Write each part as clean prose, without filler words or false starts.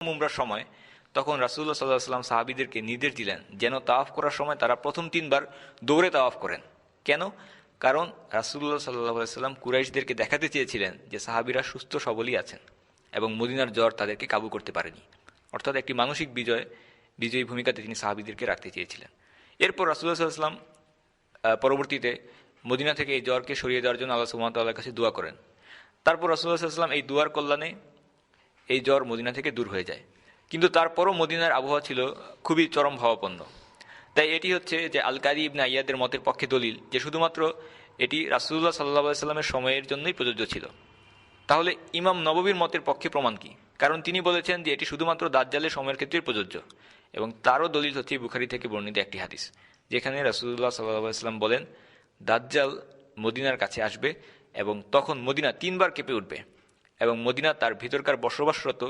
উমরার সময় তখন রাসূলুল্লাহ সাল্লাল্লাহু আলাইহি ওয়াসাল্লাম সাহাবীদেরকে নির্দেশ দিলেন যেন তাওয়াফ করার সময় তারা প্রথম 3 বার দৌড়ে তাওয়াফ করেন। কেন? কারণ রাসূলুল্লাহ সাল্লাল্লাহু আলাইহি ওয়াসাল্লাম কুরাইশদেরকে দেখাতে চেয়েছিলেন যে সাহাবীরা সুস্থ সবলই আছেন এবং মদিনার জ্বর তাদেরকে কাবু করতে পারেনি। অর্থাৎ একটি মানসিক বিজয়ী ভূমিকাতে তিনি সাহাবীদেরকে রাখতে চেয়েছিলেন। এরপর রাসূলুল্লাহ সাল্লাল্লাহু আলাইহি ওয়াসাল্লাম পরবর্তীতে মদিনা থেকে এই জ্বরকে সরিয়ে দেওয়ার জন্য আল্লাহ সুবহানাহু ওয়া তাআলার কাছে দোয়া করেন। তারপর রাসূলুল্লাহ সাল্লাল্লাহু আলাইহি ওয়াসাল্লাম এই দুয়ার কল্যাণে এই জ্বর মদিনা থেকে দূর হয়ে যায়। কিন্তু তারপরও মদিনার আবহাওয়া ছিল খুবই চরম ভাবাপন্ন। তাই এটি হচ্ছে যে আল কারি ইবনে আইয়াদের মতের পক্ষে দলিল যে শুধুমাত্র এটি রাসূলুল্লাহ সাল্লাল্লাহু আলাইহি ওয়াসাল্লামের সময়ের জন্যই প্রযোজ্য ছিল। তাহলে ইমাম নববীর মতের পক্ষে প্রমাণ কি? কারণ তিনি বলেছেন যে এটি শুধুমাত্র দাজ্জালের সময়ের ক্ষেত্রেই প্রযোজ্য, এবং তারও দলিল হচ্ছে বুখারী থেকে বর্ণিত একটি হাদিস, যেখানে রাসূলুল্লাহ সাল্লাল্লাহু আলাইহি ওয়াসাল্লাম বলেন, দাজ্জাল মদিনার কাছে আসবে এবং তখন মদিনা 3 বার কেঁপে উঠবে এবং মদিনা তার ভিতরকার বসবাসরত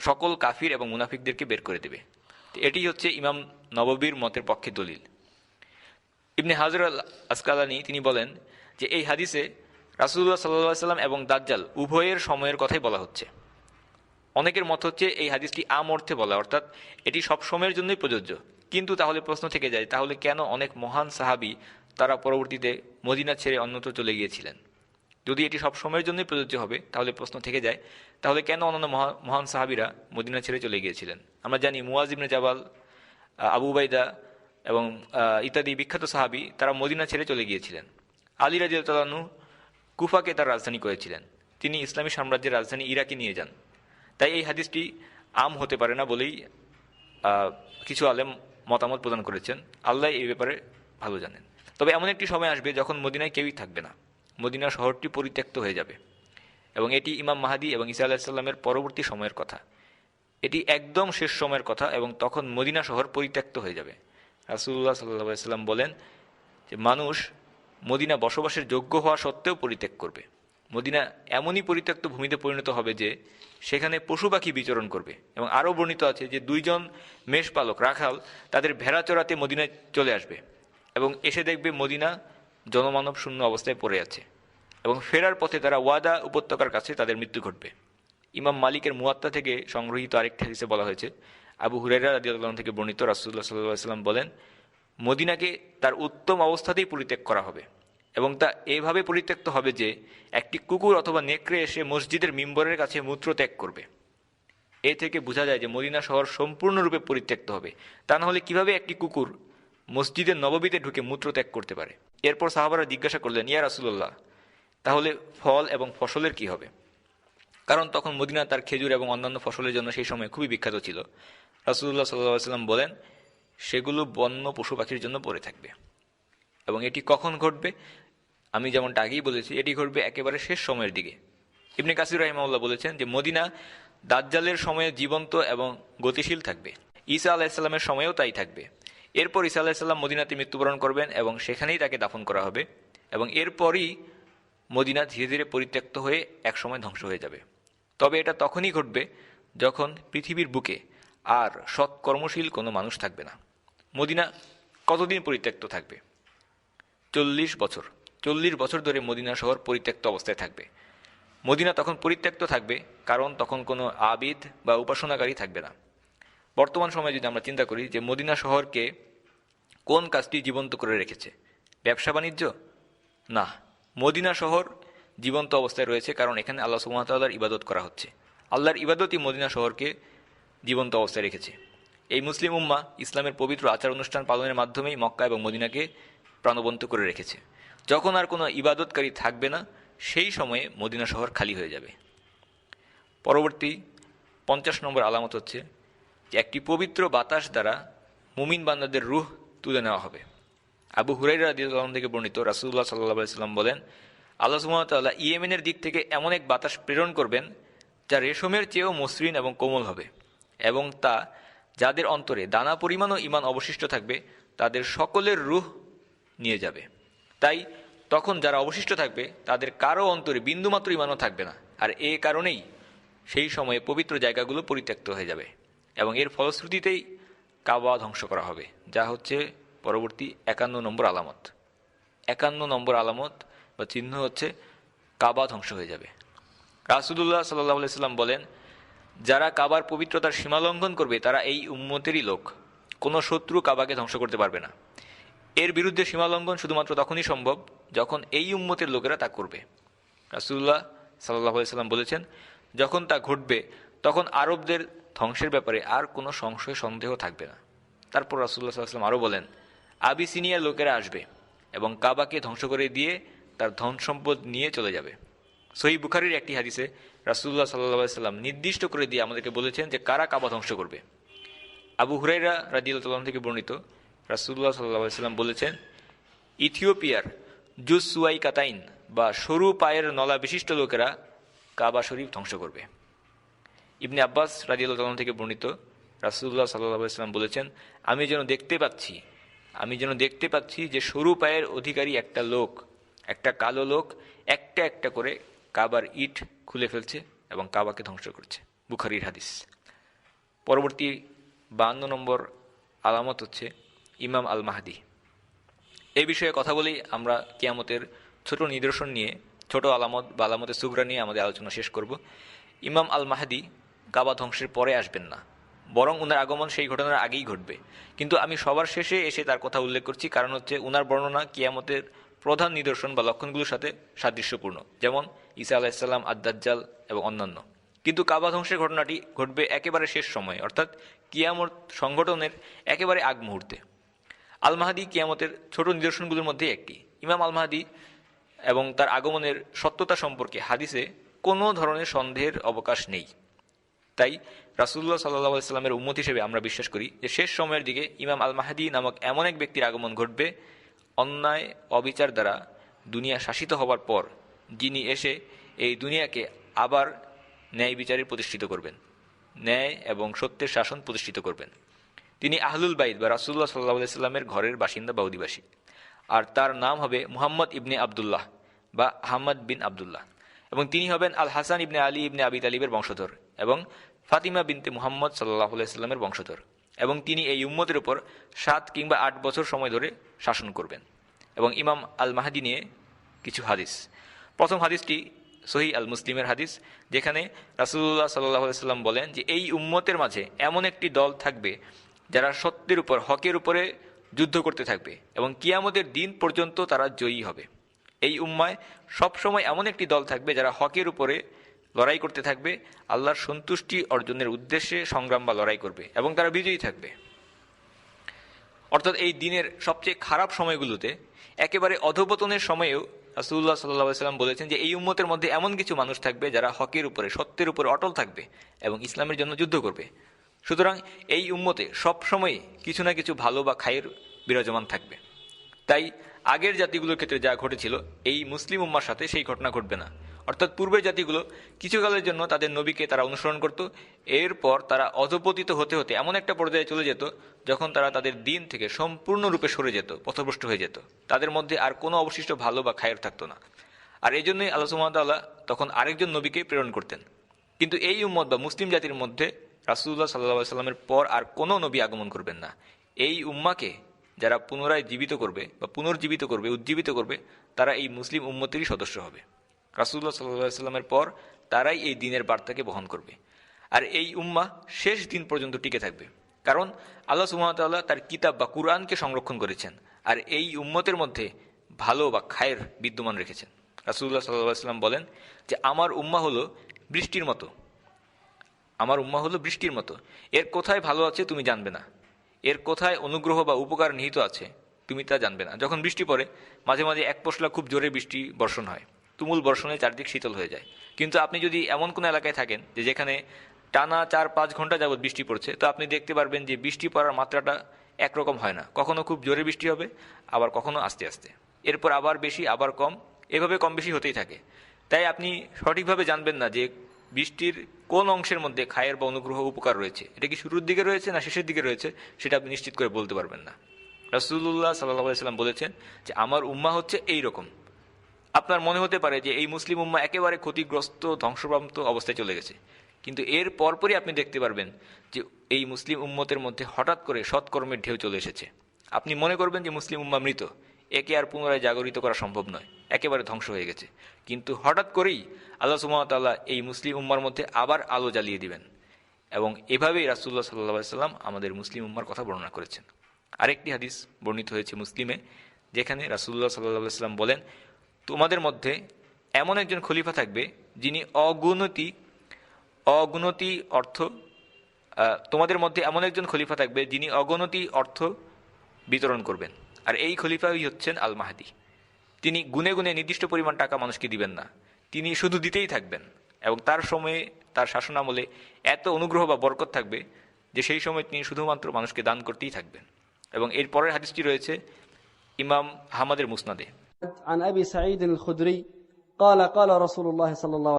সকল কাফির এবং মুনাফিকদেরকে বের করে দেবে। এটি হচ্ছে ইমাম নববীর মতের পক্ষে দলিল। ইবনে হাজার আল আসকালানি তিনি বলেন যে এই হাদিসে রাসূলুল্লাহ সাল্লাল্লাহু আলাইহি ওয়াসাল্লাম এবং দাজ্জাল উভয়ের সময়ের কথাই বলা হচ্ছে। অনেকের মত হচ্ছে এই হাদিসটি আম অর্থে বলা, অর্থাৎ এটি সব সময়ের জন্যই প্রযোজ্য। কিন্তু তাহলে প্রশ্ন থেকে যায়, তাহলে কেন অনেক মহান সাহাবী তারা পরবর্তীতে মদিনা ছেড়ে অন্যত্র চলে গিয়েছিলেন? যদি এটি সব সময়ের জন্যই প্রযোজ্য হবে তাহলে প্রশ্ন থেকে যায়, তাহলে কেন অন্যান্য মহান সাহাবীরা মদিনা ছেড়ে চলে গিয়েছিলেন? আমরা জানি মুয়াজ ইবনে জাবাল, আবু উবাইদা এবং ইত্যাদি বিখ্যাত সাহাবী তারা মদিনা ছেড়ে চলে গিয়েছিলেন। আলী রাদিয়াল্লাহু আনহু কুফাকে তার রাজধানী করেছিলেন। তিনি ইসলামী সাম্রাজ্যের রাজধানী ইরাকে নিয়ে যান। তাই এই হাদিসটি আম হতে পারে না বলেই কিছু আলেম মতামত প্রদান করেছেন। আল্লাহ এই ব্যাপারে ভালো জানেন। তবে এমন একটি সময় আসবে যখন মদিনায় কেউই থাকবে না, মদিনা শহরটি পরিত্যক্ত হয়ে যাবে, এবং এটি ইমাম মাহদী এবং ঈসা আলাইহিস সালামের পরবর্তী সময়ের কথা। এটি একদম শেষ সময়ের কথা, এবং তখন মদিনা শহর পরিত্যক্ত হয়ে যাবে। রাসূলুল্লাহ সাল্লাল্লাহু আলাইহি ওয়াসাল্লাম বলেন যে মানুষ মদিনা বসবাসের যোগ্য হওয়া সত্ত্বেও পরিত্যাগ করবে। মদিনা এমনই পরিত্যক্ত ভূমিতে পরিণত হবে যে সেখানে পশু পাখি বিচরণ করবে, এবং আরও বর্ণিত আছে যে 2 জন মেষপালক রাখাল তাদের ভেড়া চড়াতে মদিনায় চলে আসবে এবং এসে দেখবে মদিনা জনমানব শূন্য অবস্থায় পড়ে আছে, এবং ফেরার পথে তারা ওয়াদা উপত্যকার কাছে তাদের মৃত্যু ঘটবে। ইমাম মালিকের মুয়াত্তা থেকে সংগৃহীত আরেকটি হাদিসে বলা হয়েছে, আবু হুরায়রা রাদিয়াল্লাহু আনহু থেকে বর্ণিত, রাসূলুল্লাহ সাল্লাল্লাহু আলাইহি ওয়াসাল্লাম বলেন, মদিনাকে তার উত্তম অবস্থাতেই পরিত্যাগ করা হবে, এবং তা এভাবে পরিত্যক্ত হবে যে একটি কুকুর অথবা নেকড়ে এসে মসজিদের মিম্বরের কাছে মূত্র ত্যাগ করবে। এ থেকে বোঝা যায় যে মদিনা শহর সম্পূর্ণরূপে পরিত্যক্ত হবে। তা না হলে কিভাবে একটি কুকুর মসজিদের নববীতে ঢুকে মূত্র ত্যাগ করতে পারে? এরপর সাহাবারা জিজ্ঞাসা করলেন, ইয়া রাসূলুল্লাহ, তাহলে ফল এবং ফসলের কি হবে? কারণ তখন মদিনা তার খেজুর এবং অন্যান্য ফসলের জন্য সেই সময় খুবই বিখ্যাত ছিল। রাসূলুল্লাহ সাল্লাল্লাহু আলাইহি ওয়াসাল্লাম বলেন, সেগুলো বন্য পশু পাখির জন্য পড়ে থাকবে। এবং এটি কখন ঘটবে? আমি যেমনটা আগেই বলেছি, এটি ঘটবে একেবারে শেষ সময়ের দিকে। ইবনে কাসির রাহিমাহুল্লাহ বলেছেন যে মদিনা দাজ্জালের সময়ে জীবন্ত এবং গতিশীল থাকবে। ঈসা আলাইহিস সালামের সময়েও তাই থাকবে। এরপর ঈসা আলাইহিস সালাম মদিনাতে মৃত্যুবরণ করবেন এবং সেখানেই তাকে দাফন করা হবে, এবং এরপরই মদিনা ধীরে ধীরে পরিত্যক্ত হয়ে একসময় ধ্বংস হয়ে যাবে। তবে এটা তখনই ঘটবে যখন পৃথিবীর বুকে আর সৎকর্মশীল কোনো মানুষ থাকবে না। মদিনা কতদিন পরিত্যক্ত থাকবে? 40 বছর। 40 বছর ধরে মদিনা শহর পরিত্যক্ত অবস্থায় থাকবে। মদিনা তখন পরিত্যক্ত থাকবে কারণ তখন কোনো আবিদ বা উপাসনাকারী থাকবে না। বর্তমান সময়ে যদি আমরা চিন্তা করি যে মদিনা শহরকে কোন কাজটি জীবন্ত করে রেখেছে? ব্যবসা বাণিজ্য? না, মদিনা শহর জীবন্ত অবস্থায় রয়েছে কারণ এখানে আল্লাহ সুবহানাহু ওয়া তাআলার ইবাদত করা হচ্ছে। আল্লাহর ইবাদতই মদিনা শহরকে জীবন্ত অবস্থায় রেখেছে। এই মুসলিম উম্মাহ ইসলামের পবিত্র আচার অনুষ্ঠান পালনের মাধ্যমেই মক্কা এবং মদিনাকে প্রাণবন্ত করে রেখেছে। যখন আর কোনো ইবাদতকারী থাকবে না, সেই সময়ে মদিনা শহর খালি হয়ে যাবে। পরবর্তী 50 নম্বর আলামত হচ্ছে যে একটি পবিত্র বাতাস দ্বারা মুমিন বান্দাদের রূহ তুলে নেওয়া হবে। আবু হুরায়রা রাদিয়াল্লাহু আনহু থেকে বর্ণিত, রাসূলুল্লাহ সাল্লাল্লাহু আলাইহি ওয়াসাল্লাম বলেন, আল্লাহ সুবহানাহু ওয়া তাআলা ইয়েমেনের দিক থেকে এমন এক বাতাস প্রেরণ করবেন যা রেশমের চেয়েও মসৃণ এবং কোমল হবে, এবং তা যাদের অন্তরে দানা পরিমাণও ঈমান অবশিষ্ট থাকবে তাদের সকলের রূহ নিয়ে যাবে। তাই তখন যারা অবশিষ্ট থাকবে তাদের কারো অন্তরে বিন্দুমাত্র ঈমানও থাকবে না, আর এ কারণেই সেই সময়ে পবিত্র জায়গাগুলো পরিত্যক্ত হয়ে যাবে, এবং এর ফলশ্রুতিতেই কাবা ধ্বংস করা হবে, যা হচ্ছে পরবর্তী 51 নম্বর আলামত। 51 নম্বর আলামত বা চিহ্ন হচ্ছে কাবা ধ্বংস হয়ে যাবে। রাসূলুল্লাহ সাল্লাল্লাহু আলাইহি ওয়াসাল্লাম বলেন, যারা কাবার পবিত্রতার সীমা লঙ্ঘন করবে তারা এই উম্মতেরই লোক। কোনো শত্রু কাবাকে ধ্বংস করতে পারবে না। এর বিরুদ্ধে সীমা লঙ্ঘন শুধুমাত্র তখনই সম্ভব যখন এই উম্মতের লোকেরা তা করবে। রাসূলুল্লাহ সাল্লাল্লাহু আলাইহি ওয়াসাল্লাম বলেছেন, যখন তা ঘটবে তখন আরবদের ধ্বংসের ব্যাপারে আর কোনো সংশয় সন্দেহ থাকবে না। তারপর রাসূলুল্লাহ সাল্লাল্লাহু আলাইহি ওয়াসাল্লাম আরও বলেন, আবিসিনিয়ার লোকেরা আসবে এবং কাবাকে ধ্বংস করে দিয়ে তার ধন সম্পদ নিয়ে চলে যাবে। সহিহ বুখারীর একটি হাদিসে রাসূলুল্লাহ সাল্লাল্লাহু আলাইহি ওয়াসাল্লাম নির্দিষ্ট করে দিয়ে আমাদেরকে বলেছেন যে কারা কাবা ধ্বংস করবে। আবু হুরায়রা রাদিয়াল্লাহু তাআলা থেকে বর্ণিত, রাসূলুল্লাহ সাল্লাল্লাহু আলাইহি ওয়াসাল্লাম বলেছেন, ইথিওপিয়ার জুসওয়াই কাতাইন বা সরু পায়ের নলা বিশিষ্ট লোকেরা কাবা শরীফ ধ্বংস করবে। ইবনে আব্বাস রাদিয়াল্লাহু তাআলা থেকে বর্ণিত, রাসূলুল্লাহ সাল্লাল্লাহু আলাইহি ওয়াসাল্লাম বলেছেন, আমি যেন দেখতে পাচ্ছি যে সরু পায়ের অধিকারী একটা লোক, একটা কালো লোক একটা একটা করে কাবার ইট খুলে ফেলছে এবং কাবাকে ধ্বংস করছে। বুখারীর হাদিস। পরবর্তী 52 নম্বর আলামত হচ্ছে ইমাম আল মাহদি। এই বিষয়ে কথা বলেই আমরা কিয়ামতের ছোট নিদর্শন নিয়ে, ছোট আলামত বা আলামতের সুগরা নিয়ে আমাদের আলোচনা শেষ করব। ইমাম আল মাহদি কাবা ধ্বংসের পরে আসবেন না, বরং উনার আগমন সেই ঘটনার আগেই ঘটবে। কিন্তু আমি সবার শেষে এসে তার কথা উল্লেখ করছি, কারণ হচ্ছে উনার বর্ণনা কিয়ামতের প্রধান নিদর্শন বা লক্ষণগুলোর সাথে সাদৃশ্যপূর্ণ, যেমন ঈসা আলাইহিসসালাম, আদ-দাজ্জাল এবং অন্যান্য। কিন্তু কাবা ধ্বংসের ঘটনাটি ঘটবে একেবারে শেষ সময়ে, অর্থাৎ কিয়ামত সংগঠনের একেবারে আগ মুহূর্তে। আল মাহদি কিয়ামতের ছোট নিদর্শনগুলোর মধ্যে একটি। ইমাম আল মাহদি এবং তার আগমনের সত্যতা সম্পর্কে হাদিসে কোনো ধরনের সন্দেহের অবকাশ নেই। তাই রাসূলুল্লাহ সাল্লাল্লাহু আলাইহি ওয়াসাল্লামের উম্মত হিসেবে আমরা বিশ্বাস করি যে শেষ সময়ের দিকে ইমাম আল মাহদি নামক এমন এক ব্যক্তির আগমন ঘটবে, অন্যায় অবিচার দ্বারা দুনিয়া শাসিত হবার পর, যিনি এসে এই দুনিয়াকে আবার ন্যায় বিচারে প্রতিষ্ঠিত করবেন, ন্যায় এবং সত্যের শাসন প্রতিষ্ঠিত করবেন। তিনি আহলুল বাইত বা রাসূলুল্লাহ সাল্লাল্লাহু আলাইহি ওয়াসাল্লামের ঘরের বাসিন্দা বা অধিবাসী। আর তার নাম হবে মুহাম্মদ ইবনে আবদুল্লাহ বা আহমদ বিন আবদুল্লাহ, এবং তিনি হবেন আল হাসান ইবনে আলী ইবনে আবি তালিবের বংশধর এবং ফাতিমা বিনতে মুহাম্মদ সাল্লাল্লাহু আলাইহি ওয়াসাল্লামের বংশধর, এবং তিনি এই উম্মতের উপর 7 কিংবা 8 বছর সময় ধরে শাসন করবেন। এবং ইমাম আল মাহদি নিয়ে কিছু হাদিস। প্রথম হাদিসটি সহিহ আল মুসলিমের হাদিস, যেখানে রাসূলুল্লাহ সাল্লাল্লাহু আলাইহি ওয়াসাল্লাম বলেন যে এই উম্মতের মাঝে এমন একটি দল থাকবে যারা সত্যের উপর, হকের উপরে যুদ্ধ করতে থাকবে এবং কিয়ামতের দিন পর্যন্ত তারা জয়ী হবে। এই উম্মায় সবসময় এমন একটি দল থাকবে যারা হকের উপরে লড়াই করতে থাকবে, আল্লাহর সন্তুষ্টি অর্জনের উদ্দেশ্যে সংগ্রাম বা লড়াই করবে এবং তারা বিজয়ী থাকবে। অর্থাৎ এই দিনের সবচেয়ে খারাপ সময়গুলোতে, একেবারে অধঃপতনের সময়েও রাসূলুল্লাহ সাল্লাল্লাহু আলাইহি ওয়াসাল্লাম বলেছেন যে এই উম্মতের মধ্যে এমন কিছু মানুষ থাকবে যারা হকের উপরে, সত্যের উপরে অটল থাকবে এবং ইসলামের জন্য যুদ্ধ করবে। সুতরাং এই উম্মতে সবসময় কিছু না কিছু ভালো বা খায়ের বিরাজমান থাকবে। তাই আগের জাতিগুলোর ক্ষেত্রে যা ঘটেছিল, এই মুসলিম উম্মার সাথে সেই ঘটনা ঘটবে না। অর্থাৎ পূর্বের জাতিগুলো কিছুকালের জন্য তাদের নবীকে তারা অনুসরণ করত, এরপর তারা অধপতিত হতে হতে এমন একটা পর্যায়ে চলে যেত যখন তারা তাদের দিন থেকে সম্পূর্ণরূপে সরে যেত, পথভ্রষ্ট হয়ে যেত। তাদের মধ্যে আর কোনো অবশিষ্ট ভালো বা খায়ের থাকতো না। আর এই জন্যই আল্লাহ সুবহানাহু ওয়া তাআলা তখন আরেকজন নবীকে প্রেরণ করতেন। কিন্তু এই উম্মত বা মুসলিম জাতির মধ্যে রাসূলুল্লাহ সাল্লাল্লাহু আলাইহি ওয়াসাল্লামের পর আর কোনো নবী আগমন করবেন না। এই উম্মাকে যারা পুনরায় জীবিত করবে বা পুনর্জীবিত করবে, উজ্জীবিত করবে, তারা এই মুসলিম উম্মতেরই সদস্য হবে। রাসূলুল্লাহ সাল্লাল্লাহু আলাইহি ওয়াসাল্লামের পর তারাই এই দিনের বার্তাকে বহন করবে। আর এই উম্মাহ শেষ দিন পর্যন্ত টিকে থাকবে, কারণ আল্লাহ সুবহানাহু ওয়া তাআলা তার কিতাব বা কুরআনকে সংরক্ষণ করেছেন আর এই উম্মতের মধ্যে ভালো বা খায়ের বিদ্যমান রেখেছেন। রাসূলুল্লাহ সাল্লাল্লাহু আলাইহি ওয়াসাল্লাম বলেন যে আমার উম্মাহ হলো বৃষ্টির মতো, আমার উম্মাহ হলো বৃষ্টির মতো। এর কোথায় ভালো আছে তুমি জানবে না, এর কোথায় অনুগ্রহ বা উপকার নিহিত আছে তুমি তা জানবে না। যখন বৃষ্টি পড়ে, মাঝে মাঝে এক পশলা খুব জোরে বৃষ্টি বর্ষণ হয়, তুমুল বর্ষণে চারদিক শীতল হয়ে যায়। কিন্তু আপনি যদি এমন কোনো এলাকায় থাকেন যে যেখানে টানা 4-5 ঘন্টা যাবৎ বৃষ্টি পড়ছে, তো আপনি দেখতে পারবেন যে বৃষ্টি পড়ার মাত্রাটা একরকম হয় না। কখনো খুব জোরে বৃষ্টি হবে, আবার কখনো আস্তে আস্তে, এরপর আবার বেশি, আবার কম, এভাবে কম বেশি হতেই থাকে। তাই আপনি সঠিকভাবে জানবেন না যে বৃষ্টির কোন অংশের মধ্যে খায়ের বা অনুগ্রহ উপকার রয়েছে। এটা কি শুরুর দিকে রয়েছে না শেষের দিকে রয়েছে, সেটা আপনি নিশ্চিত করে বলতে পারবেন না। রাসূলুল্লাহ সাল্লাল্লাহু আলাইহি ওয়াসাল্লাম বলেছেন যে আমার উম্মাহ হচ্ছে এই রকম। আপনার মনে হতে পারে যে এই মুসলিম উম্মাহ একেবারে ক্ষতিগ্রস্ত, ধ্বংসপ্রাপ্ত অবস্থায় চলে গেছে, কিন্তু এর পরপরই আপনি দেখতে পারবেন যে এই মুসলিম উম্মতের মধ্যে হঠাৎ করে সৎকর্মের ঢেউ চলে এসেছে। আপনি মনে করবেন যে মুসলিম উম্মাহ মৃত, একে আর পুনরায় জাগরিত করা সম্ভব নয়, একেবারে ধ্বংস হয়ে গেছে। কিন্তু হঠাৎ করেই আল্লাহ সুবহানাহু ওয়া তাআলা এই মুসলিম উম্মার মধ্যে আবার আলো জ্বালিয়ে দিবেন এবং এভাবেই রাসূলুল্লাহ সাল্লাল্লাহু আলাইহি সাল্লাম আমাদের মুসলিম উম্মার কথা বর্ণনা করেছেন। আরেকটি হাদিস বর্ণিত হয়েছে মুসলিমে, যেখানে রাসূলুল্লাহ সাল্লাল্লাহু আলাইহি সাল্লাম বলেন, তোমাদের মধ্যে এমন একজন খলিফা থাকবে যিনি অগুণতি অর্থ তোমাদের মধ্যে এমন একজন খলিফা থাকবে যিনি অগণতি অর্থ বিতরণ করবেন, আর এই খলিফাই হচ্ছেন আল মাহদি। তিনি গুনে গুনে নির্দিষ্ট পরিমাণ টাকা মানুষকে দিবেন না, তিনি শুধু দিতেই থাকবেন, এবং তার সময়ে তার শাসনামলে এত অনুগ্রহ বা বরকত থাকবে যে সেই সময় তিনি শুধুমাত্র মানুষকে দান করতেই থাকবেন। এবং এর পরের হাদিসটি রয়েছে ইমাম আহমদের মুসনাদে। عن أبي سعيد الخدري قال قال رسول الله صلى الله